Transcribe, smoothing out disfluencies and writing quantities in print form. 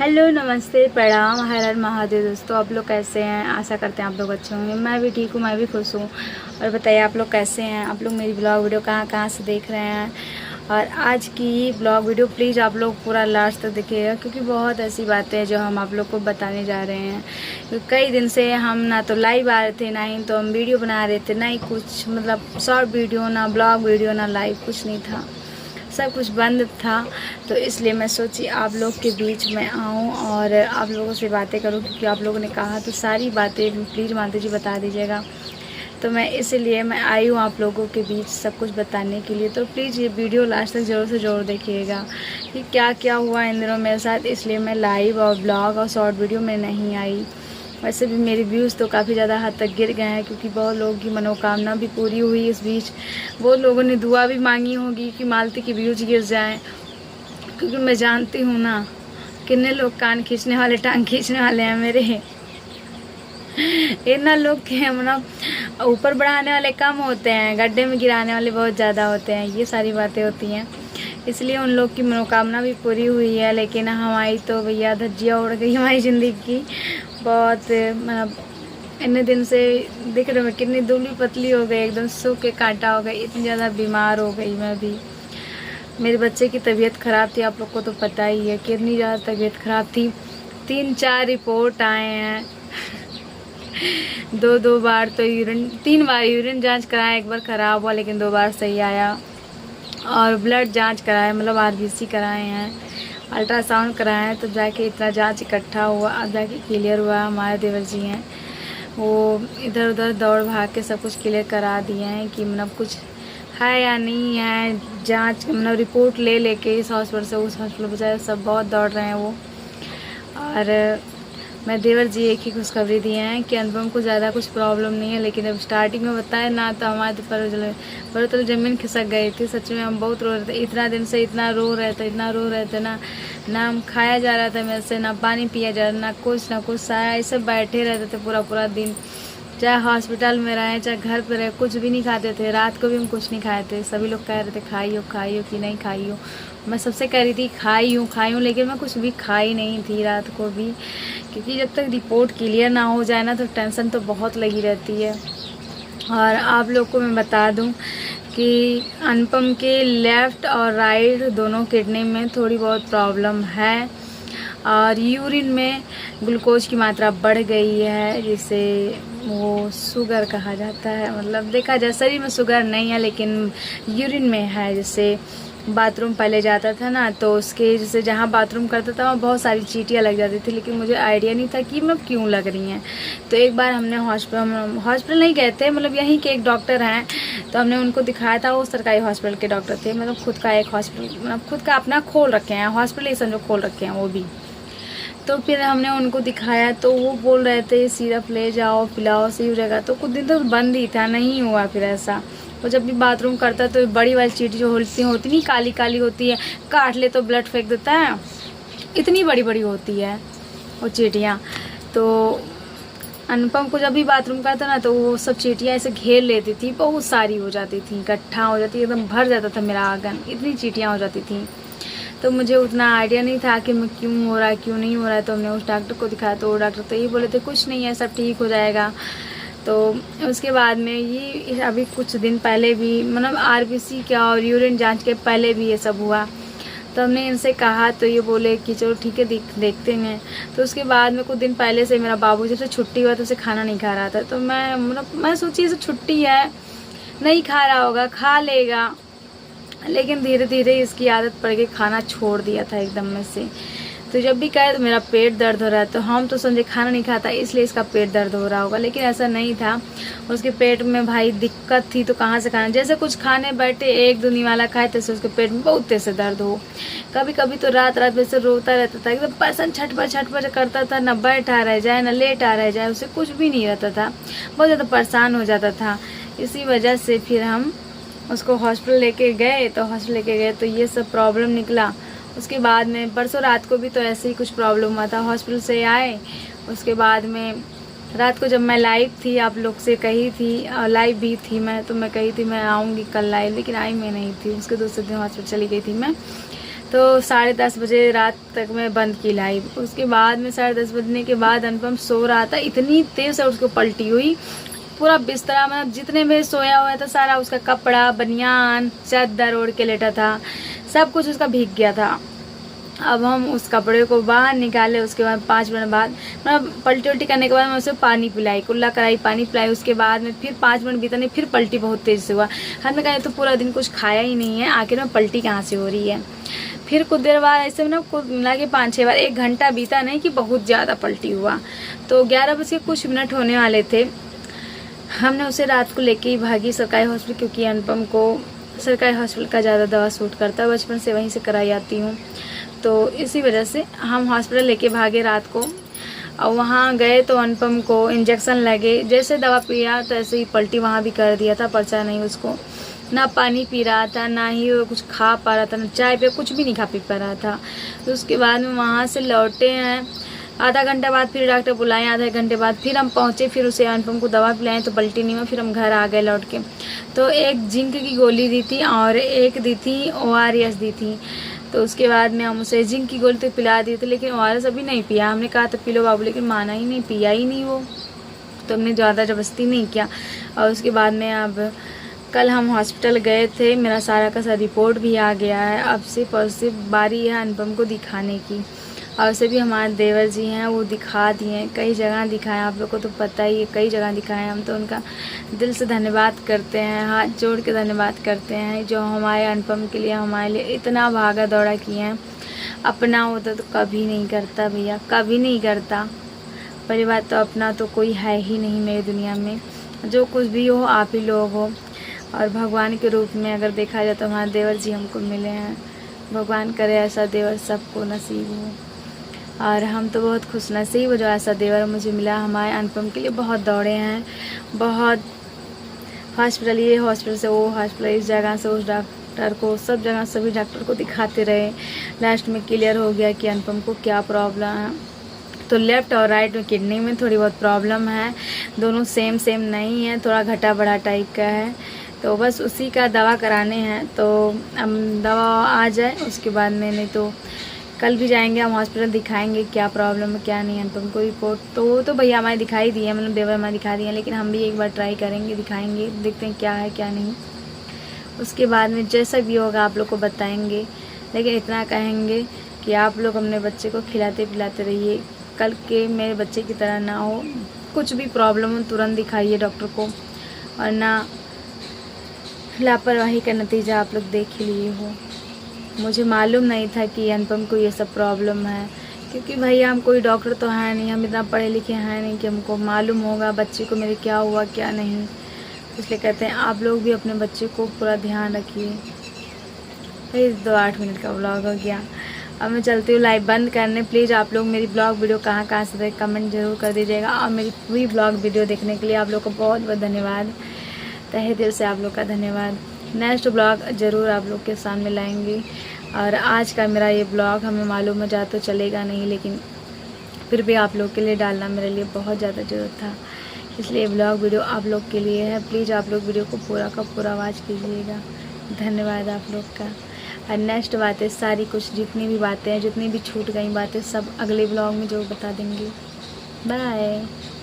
Hello, नमस्ते, प्रणाम, हर हर महादेव। दोस्तों, आप लोग कैसे हैं? आशा करते हैं आप लोग अच्छे होंगे। मैं भी ठीक हूँ, मैं भी खुश हूँ। और बताइए आप लोग कैसे हैं? आप लोग मेरी ब्लॉग वीडियो कहाँ कहाँ से देख रहे हैं? और आज की ब्लॉग वीडियो प्लीज़ आप लोग पूरा लास्ट तक देखिएगा, क्योंकि बहुत ऐसी बातें हैं जो हम आप लोग को बताने जा रहे हैं। क्योंकि कई दिन से हम ना तो लाइव आ रहे थे, ना ही तो हम वीडियो बना रहे थे, ना ही कुछ मतलब शॉर्ट वीडियो, ना ब्लॉग वीडियो, ना लाइव, कुछ नहीं था, सब कुछ बंद था। तो इसलिए मैं सोची आप लोग के बीच में आऊँ और आप लोगों से बातें करूँ, क्योंकि आप लोगों ने कहा तो सारी बातें प्लीज़ मानती जी बता दीजिएगा। तो मैं इसलिए मैं आई हूँ आप लोगों के बीच सब कुछ बताने के लिए। तो प्लीज़ ये वीडियो लास्ट तक ज़रूर से ज़रूर देखिएगा कि क्या क्या हुआ इन दिनों मेरे साथ। इसलिए मैं लाइव और ब्लॉग और शॉर्ट वीडियो में नहीं आई। वैसे भी मेरे व्यूज़ तो काफ़ी ज़्यादा हद तक गिर गए हैं, क्योंकि बहुत लोगों की मनोकामना भी पूरी हुई इस बीच। बहुत लोगों ने दुआ भी मांगी होगी कि मालती के व्यूज़ गिर जाएं, क्योंकि मैं जानती हूँ ना कितने लोग कान खींचने वाले, टांग खींचने वाले हैं मेरे। इतना लोग के मतलब ऊपर बढ़ाने वाले कम होते हैं, गड्ढे में गिराने वाले बहुत ज़्यादा होते हैं। ये सारी बातें होती हैं, इसलिए उन लोग की मनोकामना भी पूरी हुई है। लेकिन हमारी तो भैया धज्जियाँ उड़ गई हमारी ज़िंदगी की। बहुत मतलब इतने दिन से दिख रहे मैं कितनी दुबली पतली हो गई, एकदम सूख के कांटा हो गई, इतनी ज़्यादा बीमार हो गई मैं भी। मेरे बच्चे की तबीयत ख़राब थी, आप लोग को तो पता ही है कितनी ज़्यादा तबीयत ख़राब थी। 3-4 रिपोर्ट आए हैं। दो बार तो यूरिन, 3 बार यूरिन जांच कराया, एक बार ख़राब हुआ लेकिन 2 बार सही आया। और ब्लड जांच कराया, मतलब आरबीसी कराए हैं, अल्ट्रासाउंड कराया है, तो जाके इतना जांच इकट्ठा हुआ, अब जाके क्लियर हुआ। हमारे देवर जी हैं, वो इधर उधर दौड़ भाग के सब कुछ क्लियर करा दिए हैं कि मतलब कुछ है या नहीं है। जांच मतलब रिपोर्ट ले लेके इस हॉस्पिटल से उस हॉस्पिटल बजाय सब बहुत दौड़ रहे हैं वो। और मैं देवर जी एक ही खुशखबरी दिए हैं कि अनुपम को ज़्यादा कुछ प्रॉब्लम नहीं है। लेकिन अब स्टार्टिंग में बताया ना तो हमारे तो पर तो ज़मीन खिसक गई थी। सच में हम बहुत रो रहे थे, इतना दिन से इतना रो रहे थे, इतना रो रहे थे ना हम खाया जा रहा था मेरे से, ना पानी पिया जा रहा, ना कुछ साया, ऐसे बैठे रहते थे पूरा पूरा दिन। चाहे हॉस्पिटल में रहे चाहे घर पे रहे, कुछ भी नहीं खाते थे। रात को भी हम कुछ नहीं खाए थे। सभी लोग कह रहे थे खाई हो कि नहीं खाई हो। मैं सबसे कह रही थी खाई हूँ, लेकिन मैं कुछ भी खाई नहीं थी रात को भी, क्योंकि जब तक रिपोर्ट क्लियर ना हो जाए ना तो टेंशन तो बहुत लगी रहती है। और आप लोग को मैं बता दूं कि अनुपम के लेफ़्ट और राइट दोनों किडनी में थोड़ी बहुत प्रॉब्लम है, और यूरिन में ग्लूकोज की मात्रा बढ़ गई है, जिसे वो शुगर कहा जाता है। मतलब देखा जाए शरीर में शुगर नहीं है लेकिन यूरिन में है। जैसे बाथरूम पहले जाता था ना, तो उसके जैसे जहाँ बाथरूम करता था वहाँ बहुत सारी चींटियाँ लग जाती थी, लेकिन मुझे आइडिया नहीं था कि मतलब क्यों लग रही हैं। तो एक बार हमने हॉस्पिटल नहीं गए थे, मतलब यहीं के एक डॉक्टर हैं, तो हमने उनको दिखाया था। वो सरकारी हॉस्पिटल के डॉक्टर थे, मतलब खुद का एक हॉस्पिटल, मतलब खुद का अपना खोल रखे हैं हॉस्पिटल, ही समझो खोल रखे हैं वो भी। तो फिर हमने उनको दिखाया तो वो बोल रहे थे सिरप ले जाओ पिलाओ सही हो जाएगा। तो कुछ दिन तो बंद ही था, नहीं हुआ फिर ऐसा। वो जब भी बाथरूम करता है तो बड़ी वाली चींटी जो होती नहीं, काली काली होती है, काट ले तो ब्लड फेंक देता है, इतनी बड़ी बड़ी होती है वो चींटियाँ। तो अनुपम को जब भी बाथरूम करता ना तो वो सब चींटियाँ ऐसे घेर लेती थी, बहुत सारी हो जाती थी, इकट्ठा हो जाती, एकदम भर जाता था मेरा आंगन, इतनी चींटियाँ हो जाती थी। तो मुझे उतना आइडिया नहीं था कि मैं क्यों हो रहा है क्यों नहीं हो रहा है। तो हमने उस डॉक्टर को दिखाया तो वो डॉक्टर तो ये बोले थे कुछ नहीं है, सब ठीक हो जाएगा। तो उसके बाद में ये अभी कुछ दिन पहले भी मतलब आरबीसी का और यूरिन जांच के पहले भी ये सब हुआ। तो हमने इनसे कहा तो ये बोले कि चलो ठीक है देखते हैं। तो उसके बाद में कुछ दिन पहले से मेरा बाबू जब से छुट्टी हुआ तो उसे खाना नहीं खा रहा था। तो मैं सोची इसे छुट्टी है, नहीं खा रहा होगा, खा लेगा। लेकिन धीरे धीरे इसकी आदत पड़ गई, खाना छोड़ दिया था एकदम में से। तो जब भी कहे तो मेरा पेट दर्द हो रहा है, तो हम तो समझे खाना नहीं खाता इसलिए इसका पेट दर्द हो रहा होगा, लेकिन ऐसा नहीं था। उसके पेट में भाई दिक्कत थी, तो कहाँ से खाना, जैसे कुछ खाने बैठे एक दो निवाला खाए तैसे उसके पेट में बहुत तेज से दर्द हो। कभी कभी तो रात रात में से रोता रहता था, एकदम पर्सन छटपट करता था, ना बैठा रह जाए ना लेटा रह जाए, उसे कुछ भी नहीं रहता था, बहुत ज़्यादा परेशान हो जाता था। इसी वजह से फिर हम उसको हॉस्पिटल लेके गए, तो ये सब प्रॉब्लम निकला। उसके बाद में परसों रात को भी तो ऐसे ही कुछ प्रॉब्लम हुआ था, हॉस्पिटल से आए। उसके बाद में रात को जब मैं लाइव थी, आप लोग से कही थी, लाइव भी थी मैं, तो मैं कही थी मैं आऊँगी कल लाइव, लेकिन आई मैं नहीं थी। उसके दूसरे दिन हॉस्पिटल चली गई थी मैं। तो 10:30 बजे रात तक मैं बंद की लाइव। उसके बाद में 10:30 बजने के बाद अनुपम सो रहा था, इतनी तेज से उसको पलटी हुई, पूरा बिस्तरा मतलब जितने में सोया हुआ था सारा उसका कपड़ा, बनियान, चादर ओढ़ के लेटा था, सब कुछ उसका भीग गया था। अब हम उस कपड़े को बाहर निकाले। उसके बाद 5 मिनट बाद मतलब पलटी उल्टी करने के बाद मैं उसे पानी पिलाई, कुल्ला कराई, पानी पिलाई। उसके बाद में फिर 5 मिनट बीतने फिर पलटी बहुत तेज़ से हुआ। हमने कहा तो पूरा दिन कुछ खाया ही नहीं है, आखिर में पलटी कहाँ से हो रही है। फिर कुछ देर बाद ऐसे ना कुछ मिला के 5-6 बार, 1 घंटा बीता नहीं कि बहुत ज़्यादा पलटी हुआ। तो 11 बज के कुछ मिनट होने वाले थे, हमने उसे रात को लेके ही भागी सरकारी हॉस्पिटल, क्योंकि अनुपम को सरकारी हॉस्पिटल का ज़्यादा दवा सूट करता है, बचपन से वहीं से कराई आती हूँ। तो इसी वजह से हम हॉस्पिटल लेके भागे रात को। और वहाँ गए तो अनुपम को इंजेक्शन लगे, जैसे दवा पिया तैसे ही पलटी वहाँ भी कर दिया था। पर्चा नहीं उसको, ना पानी पी रहा था, ना ही वो कुछ खा पा रहा था, ना चाय पे कुछ भी नहीं खा पी पा रहा था। तो उसके बाद में वहाँ से लौटे हैं, आधा घंटा बाद फिर डॉक्टर बुलाए, आधे घंटे बाद फिर हम पहुँचे, फिर उसे अनुपम को दवा पिलाएं तो पलटी नहीं हुआ। फिर हम घर आ गए लौट के। तो एक जिंक की गोली दी थी और एक दी थी ORS दी थी। तो उसके बाद में हम उसे जिंक की गोली तो पिला दी थी, लेकिन ORS अभी नहीं पिया। हमने कहा था पी लो बाबू, लेकिन माना ही नहीं, पिया ही नहीं वो। तो हमने ज़्यादा ज़बरदस्ती नहीं किया। और उसके बाद में अब कल हम हॉस्पिटल गए थे, मेरा सारा का सारा रिपोर्ट भी आ गया है। अब सिर्फ और सिर्फ बारी है अनुपम को दिखाने की। और उसे भी हमारे देवर जी हैं वो दिखा दिए, कई जगह दिखाएं, आप लोग को तो पता ही है, कई जगह दिखाएं। हम तो उनका दिल से धन्यवाद करते हैं, हाथ जोड़ के धन्यवाद करते हैं, जो हमारे अनुपम के लिए, हमारे लिए इतना भागा दौड़ा किए हैं। अपना होता तो कभी नहीं करता भैया, कभी नहीं करता। पहली बात तो अपना तो कोई है ही नहीं मेरी दुनिया में, जो कुछ भी हो आप ही लोग हो। और भगवान के रूप में अगर देखा जाए तो हमारे देवर जी हमको मिले हैं। भगवान करे ऐसा देवर सबको नसीब हो। और हम तो बहुत खुश नसीब हो जो ऐसा देवर मुझे मिला। हमारे अनुपम के लिए बहुत दौड़े हैं, बहुत हॉस्पिटल, ये हॉस्पिटल से वो हॉस्पिटल, इस जगह से उस डॉक्टर को, सब जगह सभी डॉक्टर को दिखाते रहे। लास्ट में क्लियर हो गया कि अनुपम को क्या प्रॉब्लम है। तो लेफ़्ट और राइट में किडनी में थोड़ी बहुत प्रॉब्लम है, दोनों सेम नहीं है, थोड़ा घटा बढ़ा टाइप का है। तो बस उसी का दवा कराने हैं। तो हम दवा आ जाए उसके बाद में, नहीं तो कल भी जाएंगे हम हॉस्पिटल, दिखाएंगे क्या प्रॉब्लम है क्या नहीं है। तो उनको रिपोर्ट तो वो तो भैया हमारे दिखाई दी है, मतलब देवर हमारे दिखा दिए हैं, लेकिन हम भी एक बार ट्राई करेंगे, दिखाएंगे, देखते हैं क्या है क्या नहीं। उसके बाद में जैसा भी होगा आप लोग को बताएंगे। लेकिन इतना कहेंगे कि आप लोग अपने बच्चे को खिलाते पिलाते रहिए, कल के मेरे बच्चे की तरह ना हो। कुछ भी प्रॉब्लम हो तुरंत दिखाइए डॉक्टर को, और ना लापरवाही का नतीजा आप लोग देख ही लिए हो। मुझे मालूम नहीं था कि अनुपम को ये सब प्रॉब्लम है, क्योंकि भैया हम कोई डॉक्टर तो है नहीं, हम इतना पढ़े लिखे हैं नहीं कि हमको मालूम होगा बच्चे को मेरे क्या हुआ क्या नहीं। इसलिए कहते हैं आप लोग भी अपने बच्चे को पूरा ध्यान रखिए। भाई 8 मिनट का व्लॉग हो गया, अब मैं चलती हूँ लाइव बंद करने। प्लीज़ आप लोग मेरी ब्लॉग वीडियो कहाँ से देख कमेंट जरूर कर दीजिएगा। और मेरी पूरी ब्लॉग वीडियो देखने के लिए आप लोग को बहुत बहुत धन्यवाद, तहे दिल से आप लोग का धन्यवाद। नेक्स्ट ब्लॉग ज़रूर आप लोग के सामने लाएंगे। और आज का मेरा ये ब्लॉग हमें मालूम हो जाए तो चलेगा नहीं, लेकिन फिर भी आप लोग के लिए डालना मेरे लिए बहुत ज़्यादा ज़रूरत था, इसलिए ब्लॉग वीडियो आप लोग के लिए है। प्लीज़ आप लोग वीडियो को पूरा का पूरा वॉच कीजिएगा। धन्यवाद आप लोग का। और नेक्स्ट बातें सारी कुछ जितनी भी बातें हैं, जितनी भी छूट गई बातें, सब अगले ब्लॉग में जो बता देंगे। बाय।